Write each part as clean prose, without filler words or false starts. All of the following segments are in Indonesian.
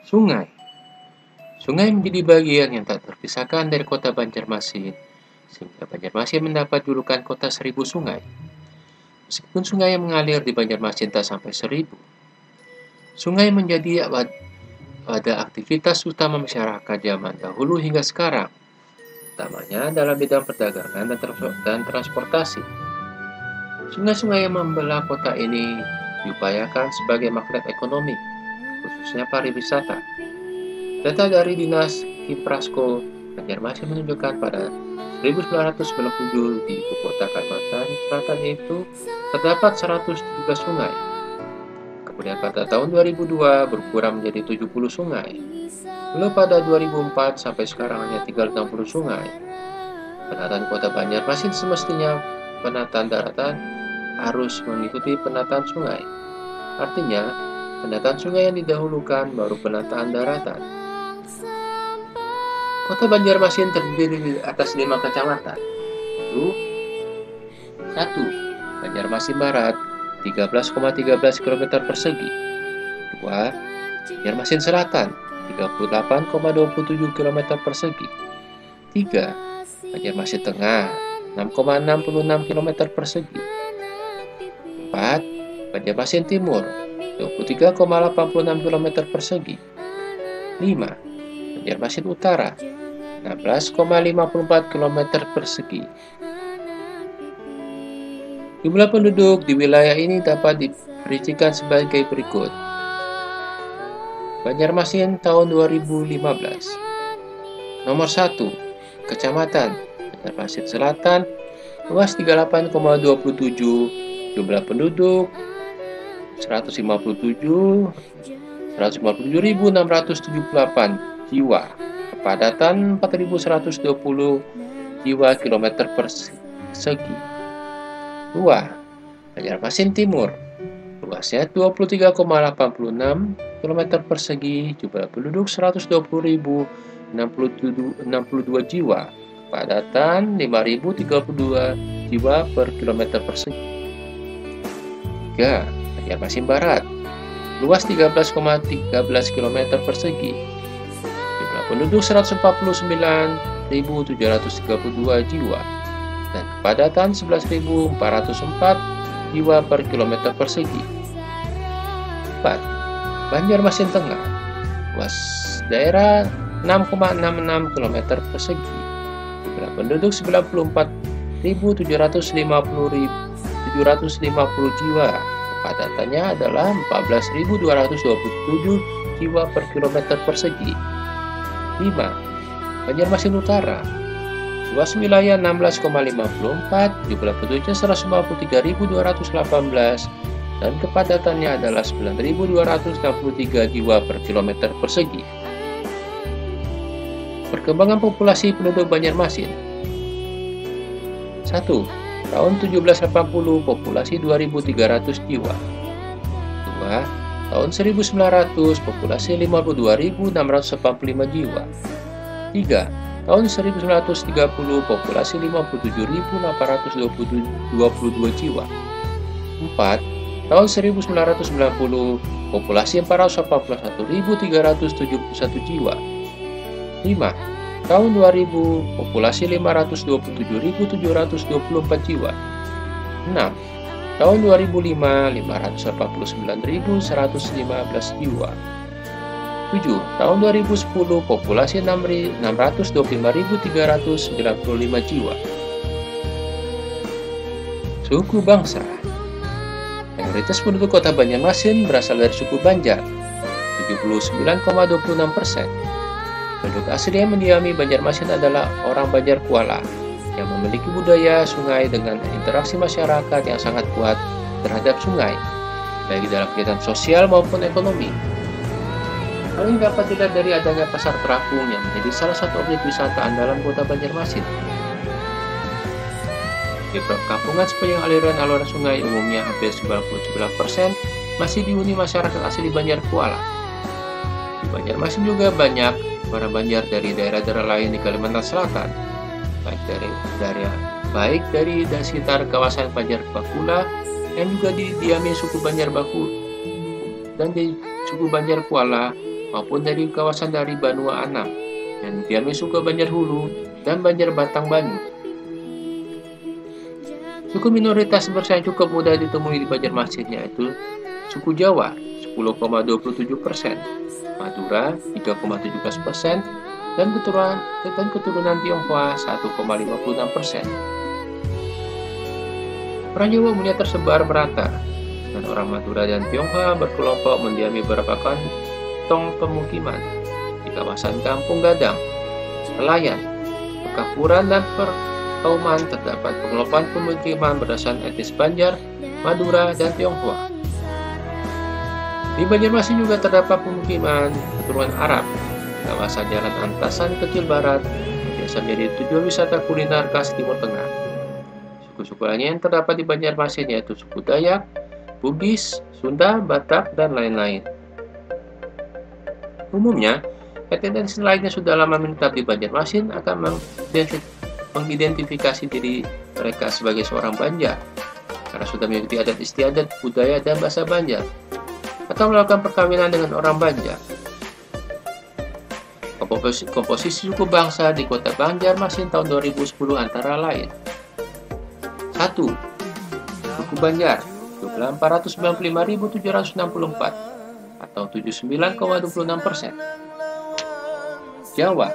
Sungai. Sungai menjadi bagian yang tak terpisahkan dari kota Banjarmasin, sehingga Banjarmasin mendapat julukan kota 1000 sungai. Meskipun sungai yang mengalir di Banjarmasin tak sampai 1000, sungai menjadi ada aktivitas utama masyarakat zaman dahulu hingga sekarang, utamanya dalam bidang perdagangan dan transportasi. Sungai-sungai yang membelah kota ini diupayakan sebagai magnet ekonomi, khususnya pariwisata. Data dari Dinas Kiprasko Banjarmasin menunjukkan pada 1997 di ibu kota Kalimantan Selatan itu terdapat 117 sungai. Kemudian pada tahun 2002 berkurang menjadi 70 sungai. Lalu pada 2004 sampai sekarang hanya tinggal 60 sungai. Penataan kota Banjarmasin semestinya penataan daratan harus mengikuti penataan sungai. Artinya, penataan sungai yang didahulukan baru penataan daratan. Kota Banjarmasin terdiri atas 5 kecamatan, yaitu 1. Banjarmasin Barat 13,13 km persegi. 2. Banjarmasin Selatan 38,27 km persegi. 3. Banjarmasin Tengah 6,66 km persegi. 4. Banjarmasin Timur 23,86 km persegi. 5. Banjarmasin Utara 16,54 km persegi. Jumlah penduduk di wilayah ini dapat diperincikan sebagai berikut. Banjarmasin tahun 2015. Nomor 1, Kecamatan Banjarmasin Selatan, luas 38,27, jumlah penduduk 157.678 jiwa, kepadatan 4.120 jiwa kilometer persegi. 2. Banjarmasin Timur, luasnya 23,86 km persegi, jumlah penduduk 120.062 jiwa, kepadatan 5.032 jiwa per kilometer persegi. 3. Banjarmasin Barat, luas 13,13 km persegi, jumlah penduduk 149.732 jiwa, dan kepadatan 11.404 jiwa per kilometer persegi. 4. Banjarmasin Tengah, luas daerah 6,66 km persegi, jumlah penduduk 94.750 jiwa, kepadatannya adalah 14.227 jiwa per kilometer persegi. 5. Banjarmasin Utara, luas wilayah 16,54, jumlah penduduknya 153.218, dan kepadatannya adalah 9.263 jiwa per kilometer persegi. Perkembangan populasi penduduk Banjarmasin. 1. Tahun 1780 populasi 2.300 jiwa. 2. Tahun 1900 populasi 52.645 jiwa. 3. Tahun 1930 populasi 57.822 jiwa. 4. Tahun 1990 populasi 481.371 jiwa. 5. Tahun 2000 populasi 527.724 jiwa. 6. Tahun 2005 589.115 jiwa. 7. Tahun 2010 populasi 625.395 jiwa. Suku bangsa. Mayoritas penduduk kota Banjarmasin berasal dari suku Banjar, 79,26%. Penduduk asli yang mendiami Banjarmasin adalah orang Banjar Kuala yang memiliki budaya sungai dengan interaksi masyarakat yang sangat kuat terhadap sungai, baik dalam kegiatan sosial maupun ekonomi. Hal ini dapat dilihat dari adanya pasar terapung yang menjadi salah satu objek wisata andalan kota Banjarmasin. Di perkampungan sepanjang aliran sungai umumnya hampir 99% masih dihuni masyarakat asli Banjar Kuala. Di Banjarmasin juga banyak orang Banjar dari daerah-daerah lain di Kalimantan Selatan, baik dari sekitar kawasan Banjar Bakula yang juga didiami suku Banjar Baku dan di suku Banjar Kuala maupun dari kawasan dari Banua Anam yang didiami suku Banjar Hulu dan Banjar Batang Banyu. Suku minoritas bersaing cukup mudah ditemui di Banjarmasin, yaitu suku Jawa 10,27%, Madura 3,17%, dan keturunan Tionghoa 1,56%. Orang Jawa umumnya tersebar merata, dan orang Madura dan Tionghoa berkelompok mendiami beberapa kantong pemukiman di kawasan Kampung Gadang, Nelayan, Pekapuran, dan Perkauman. Terdapat pengelompokan pemukiman berdasarkan etnis Banjar, Madura, dan Tionghoa. Di Banjarmasin juga terdapat pemukiman keturunan Arab di kawasan Jalan Antasan Kecil Barat, biasa menjadi tujuan wisata kuliner khas Timur Tengah. Suku-suku lainnya yang terdapat di Banjarmasin yaitu suku Dayak, Bugis, Sunda, Batak, dan lain-lain. Umumnya, etnis lainnya sudah lama menetap di Banjarmasin akan mengidentifikasi diri mereka sebagai seorang Banjar karena sudah mengikuti adat istiadat, budaya, dan bahasa Banjar, atau melakukan perkawinan dengan orang Banjar. Komposisi suku bangsa di kota Banjarmasin tahun 2010 antara lain: 1. Suku Banjar jumlah 495.764 atau 79,26%. Jawa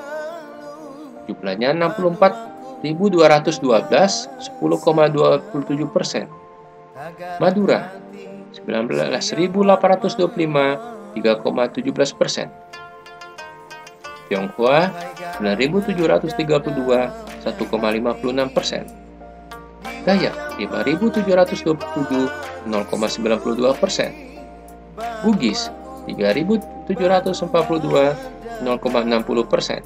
jumlahnya 64.212, 10,27%. Madura 19.825, 3,17%. Tionghoa 9.732, 1,56%. Dayak 5.727, 0,92%. Bugis 3.742, 0,60%.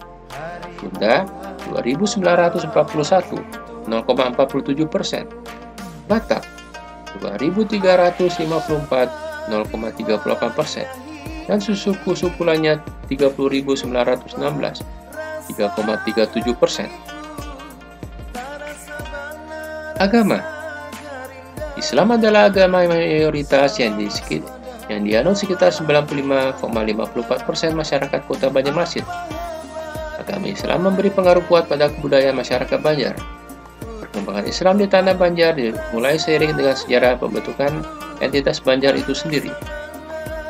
Sunda 2.941, 0,47%. Batak 2.354, 0,38%. Dan suku-suku lainnya 30.916, 3,37%. Agama Islam adalah agama mayoritas yang dianut sekitar 95,54% masyarakat kota Banjarmasin. Agama Islam memberi pengaruh kuat pada kebudayaan masyarakat Banjar. Perkembangan Islam di tanah Banjar dimulai seiring dengan sejarah pembentukan entitas Banjar itu sendiri.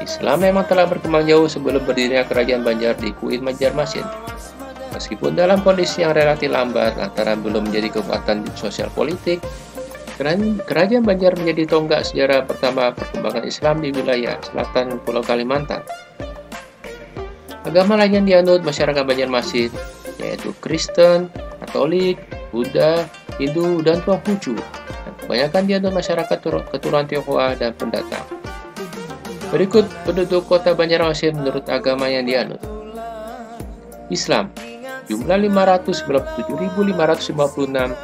Islam memang telah berkembang jauh sebelum berdirinya kerajaan Banjar di Kuil Banjarmasin. Meskipun dalam kondisi yang relatif lambat lantaran belum menjadi kekuatan sosial politik, kerajaan Banjar menjadi tonggak sejarah pertama perkembangan Islam di wilayah selatan Pulau Kalimantan. Agama lain yang dianut masyarakat Banjarmasin yaitu Kristen, Katolik, Buddha, Hindu, dan Konghucu. Dan kebanyakan dianut masyarakat keturunan Tionghoa dan pendatang. Berikut penduduk kota Banjarmasin menurut agama yang dianut. Islam jumlah 597.556,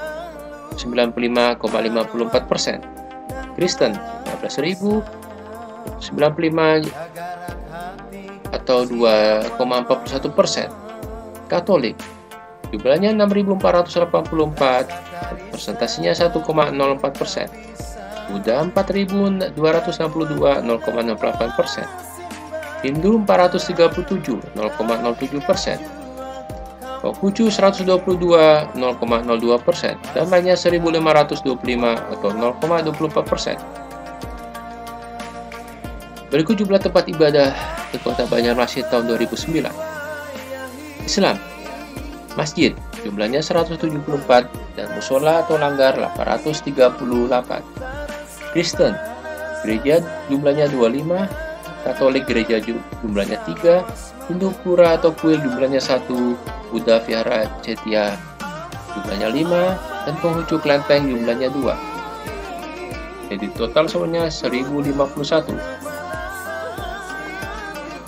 95,54%. Kristen 15.095 atau 2,41%. Katolik jumlahnya 6.484, persentasinya 1,04%. Buddha 4.262, 0,68%. Hindu 437, 0,07%. Konghucu 122, 0,02%, dan lainnya 1.525 atau 0,24%. Berikut jumlah tempat ibadah di kota Banjarmasin tahun 2009. Islam, masjid jumlahnya 174 dan musola atau langgar 838. Kristen, gereja jumlahnya 25, Katolik gereja jumlahnya 3, Hindu pura atau kuil jumlahnya 1, Buddha Vihara Cetia jumlahnya 5, dan Konghucu kelenteng jumlahnya 2. Jadi total semuanya 1051.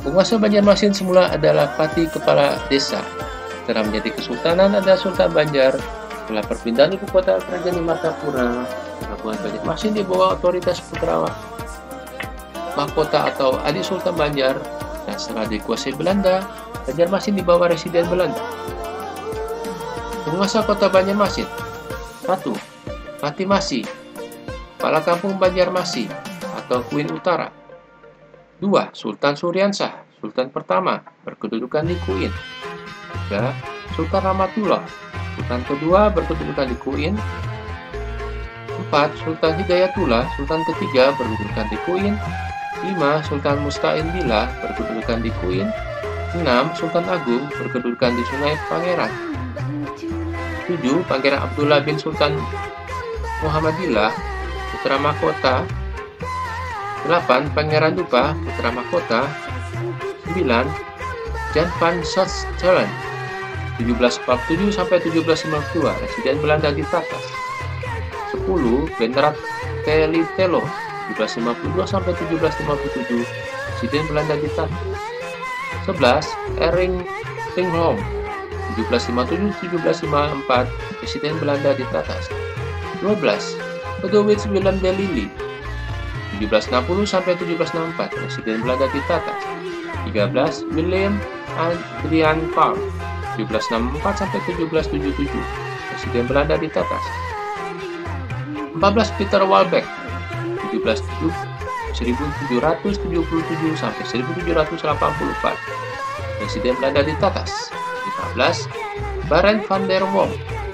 Penguasa Banjarmasin semula adalah Pati Kepala Desa. Setelah menjadi kesultanan ada Sultan Banjar. Setelah perpindahan ibu kota kerajaan di Martapura, Kabupaten Banjarmasin di bawah otoritas putra mahkota atau adik Sultan Banjar. Dan setelah dikuasai Belanda, Banjarmasin di bawah residen Belanda. Penguasa kota Banjarmasin: 1. Pati Masi, Kepala Kampung Banjarmasin atau Kuin Utara. 2. Sultan Suryansah, Sultan pertama berkedudukan di Kuin. 3. Sultan Rahmatullah. Sultan kedua berkedudukan di Kuin. 4. Sultan Hidayatullah. Sultan ketiga berkedudukan di Kuin. 5. Sultan Musta'in Billah berkedudukan di Kuin. 6. Sultan Agung berkedudukan di Sungai Pangeran. 7. Pangeran Abdullah bin Sultan Muhammadillah putra mahkota. 8. Pangeran Dupa putra mahkota. 9. Jan van Sachsen 1747 sampai 1752 residen Belanda di Tatas. 10. Benrat Telitelo 1752 sampai 1757 residen Belanda di Tatas. 11. Ering Ringholm 1757-1754 residen Belanda di Tatas. 12. Pedowitz Willem de Lille 1760 sampai 1764 residen Belanda di Tatas. 13. Willem Adrian Palm 1764 sampai 1777 residen Belanda di Tatas. 14. Peter Walbeck 1777 sampai 1784 residen Belanda di Tatas. 15. Barend van der Wom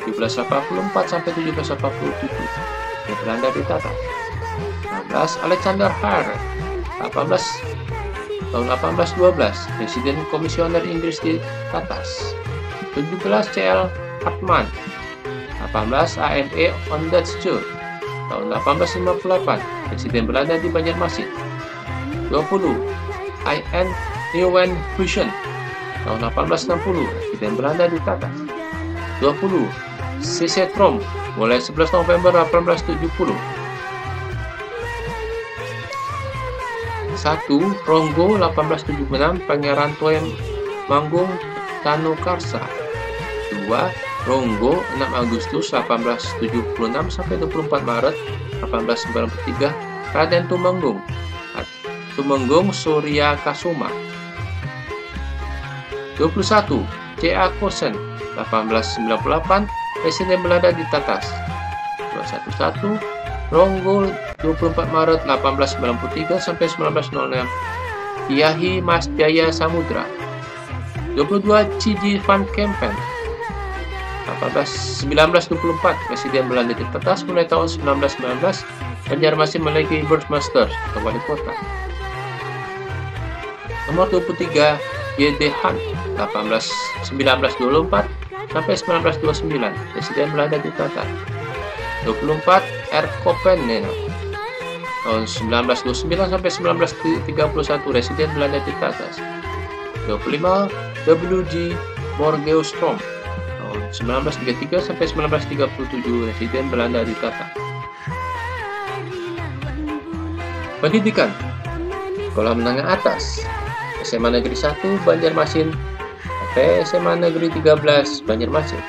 1784 sampai 1787 residen Belanda di Tatas. 16. Alexander Hare tahun 1812 Presiden Komisioner Inggris di Tatas. 17. C.L. Hartmann 18. AME on Dutch tahun 1858 Presiden Belanda di Banjarmasin. 20. I.N. Nieuwenhuizen tahun 1860 Presiden Belanda di Tatas. 20. C.C. Trom mulai 11 November 1870. 1. Ronggo 1876 Pangeran Toem Manggung Tanukarsa. 2. Ronggo 6 Agustus 1876 sampai 24 Maret 1893 Raden Tumenggung Surya Kasuma. 21. C.A. Kosen 1898 Presiden Belanda di Tatas. 211. Ronggo 24 Maret 1893 sampai 1906 Kiai Mas Jaya Samudra. 22. Ciji van Kempen 1924 Presiden Belanda di Tatas mulai tahun 1919 Banjarmasin memiliki Burgemeester atau wali kota. Nomor 23. J.D. Hunt 1924 sampai 1929 Presiden Belanda di Tatas. 24. R. Koppen tahun 1929 sampai 1931 Residen Belanda di Tatas. 25. W.G. Morgeustrom tahun 1933 sampai 1937 Residen Belanda di Tatas. Pendidikan sekolah menengah atas SMA Negeri 1 Banjarmasin sampai SMA Negeri 13 Banjarmasin.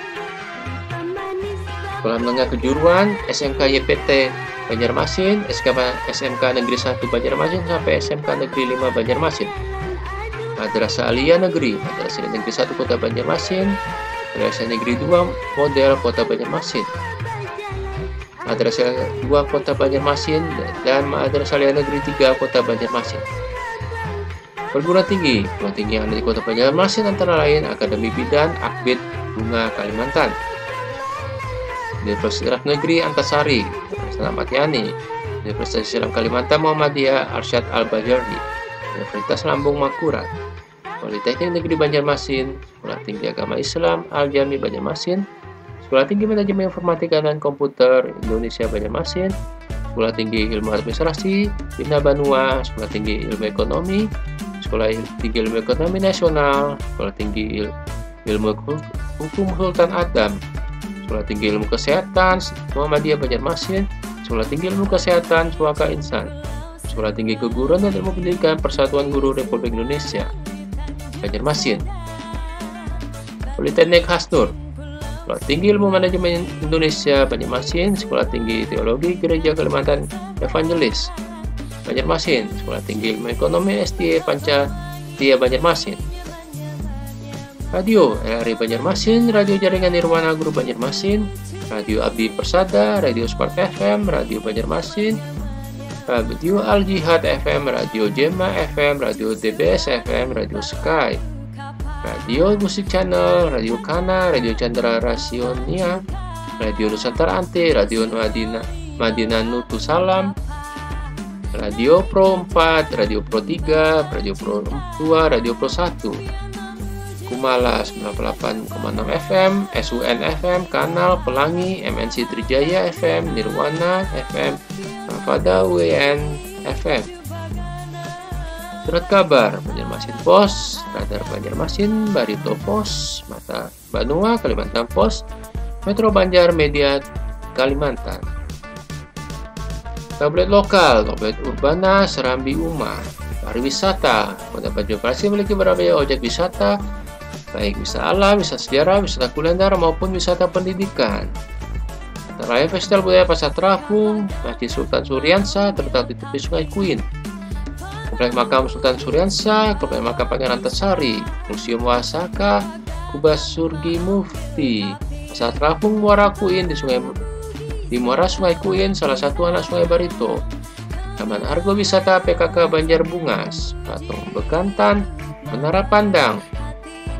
Sekolah menengah kejuruan SMK YPT Banjarmasin, SMK Negeri 1 Banjarmasin sampai SMK Negeri 5 Banjarmasin. Madrasah Aliyah Negeri, Madrasah Negeri 1 Kota Banjarmasin, Madrasah Negeri 2 Model Kota Banjarmasin, Madrasah 2 Kota Banjarmasin, dan Madrasah Aliyah Negeri 3 Kota Banjarmasin. Perguruan tinggi yang ada di Kota Banjarmasin antara lain Akademi Bidan Akbid Bunga Kalimantan, Universitas Negeri Antasari Selamat Yani, Universitas Islam Kalimantan Muhammadiyah Arsyad Al-Bajardi, Universitas Lambung Makurat, Politeknik Negeri Banjarmasin, Sekolah Tinggi Agama Islam Al-Jami Banjarmasin, Sekolah Tinggi Manajemen Informatika dan Komputer Indonesia Banjarmasin, Sekolah Tinggi Ilmu Administrasi Bina Banua, Sekolah Tinggi Ilmu Ekonomi, Sekolah Tinggi Ilmu Ekonomi Nasional, Sekolah Tinggi Ilmu Hukum Sultan Adam, Sekolah Tinggi Ilmu Kesehatan Muhammadiyah Banjarmasin, Sekolah Tinggi Ilmu Kesehatan Suaka Insan, Sekolah Tinggi Keguruan dan Ilmu Pendidikan Persatuan Guru Republik Indonesia Banjarmasin, Politeknik Hasnur, Sekolah Tinggi Ilmu Manajemen Indonesia Banjarmasin, Sekolah Tinggi Teologi Gereja Kalimantan Evangelis Banjarmasin, Sekolah Tinggi Ilmu Ekonomi STI Pancasila Banjarmasin. Radio RRI Banjarmasin, Radio Jaringan Nirwana Guru Banjarmasin, Radio Abdi Persada, Radio Spark FM, Radio Banjarmasin, Radio Al Jihad FM, Radio Jema FM, Radio DBS FM, Radio Sky, Radio Musik Channel, Radio Kana, Radio Chandra Rasionia, Radio Nusantara Ante, Radio Madinah Nutu Salam, Radio Pro 4, Radio Pro 3, Radio Pro 2, Radio Pro 1, Kumala 98,6 FM, SUN FM, Kanal, Pelangi, MNC Trijaya FM, Nirwana FM, Pada WN FM. Surat kabar Banjarmasin Pos, Radar Banjarmasin, Barito Pos, Mata Banua Kalimantan Pos, Metro Banjar Media Kalimantan. Tablet lokal, tablet urbana, Serambi Uma. Pariwisata, Kota Banjarmasin memiliki berbagai objek wisata, baik wisata alam, wisata sejarah, wisata kuliner maupun wisata pendidikan. Antara lain Festival Budaya Pasar Terapung, Masjid Sultan Suryansa terletak di tepi Sungai Kuin, Kompleks Makam Sultan Suryansa, Kompleks Makam Pangeran Antasari, Museum Wasaka, Kubah Surgi Mufti, Pasar Terapung Muara Kuin di Muara Sungai Kuin, salah satu anak Sungai Barito, Taman Argo Wisata PKK Banjar Bungas, Patung Bekantan, Menara Pandang,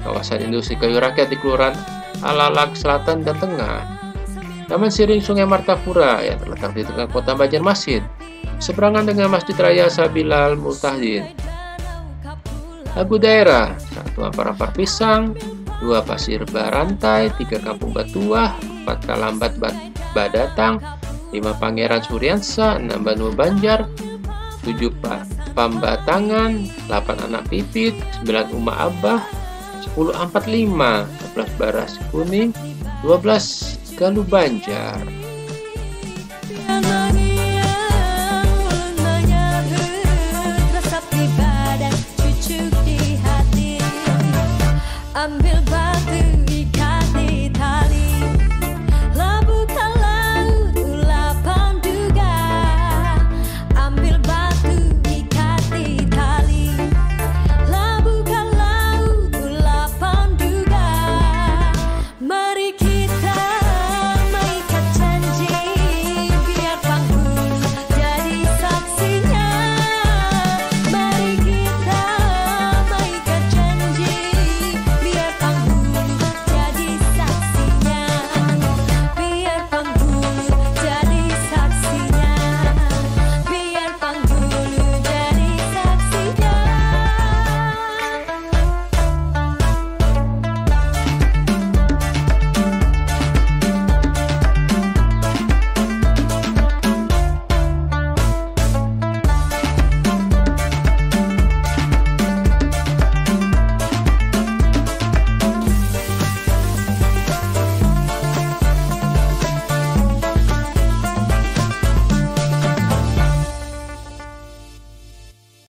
kawasan industri kayu rakyat di Kelurahan Alalak Selatan dan Tengah, Taman Siring Sungai Martapura yang terletak di tengah kota Banjarmasin, seberangan dengan Masjid Raya Sabilal Mutahdin. Lagu daerah, 1 Ampar-Ampar Pisang, 2 Pasir Barantai, 3 Kampung Batuah, 4 Kalambat Badatang, 5 Pangeran Suryansa, 6 Banua Banjar, 7 Pambatangan, 8 Anak Pipit, 9 Uma Abah, 10 Ampat 5, 11 Baras Kuning, 12 Galuh Banjar.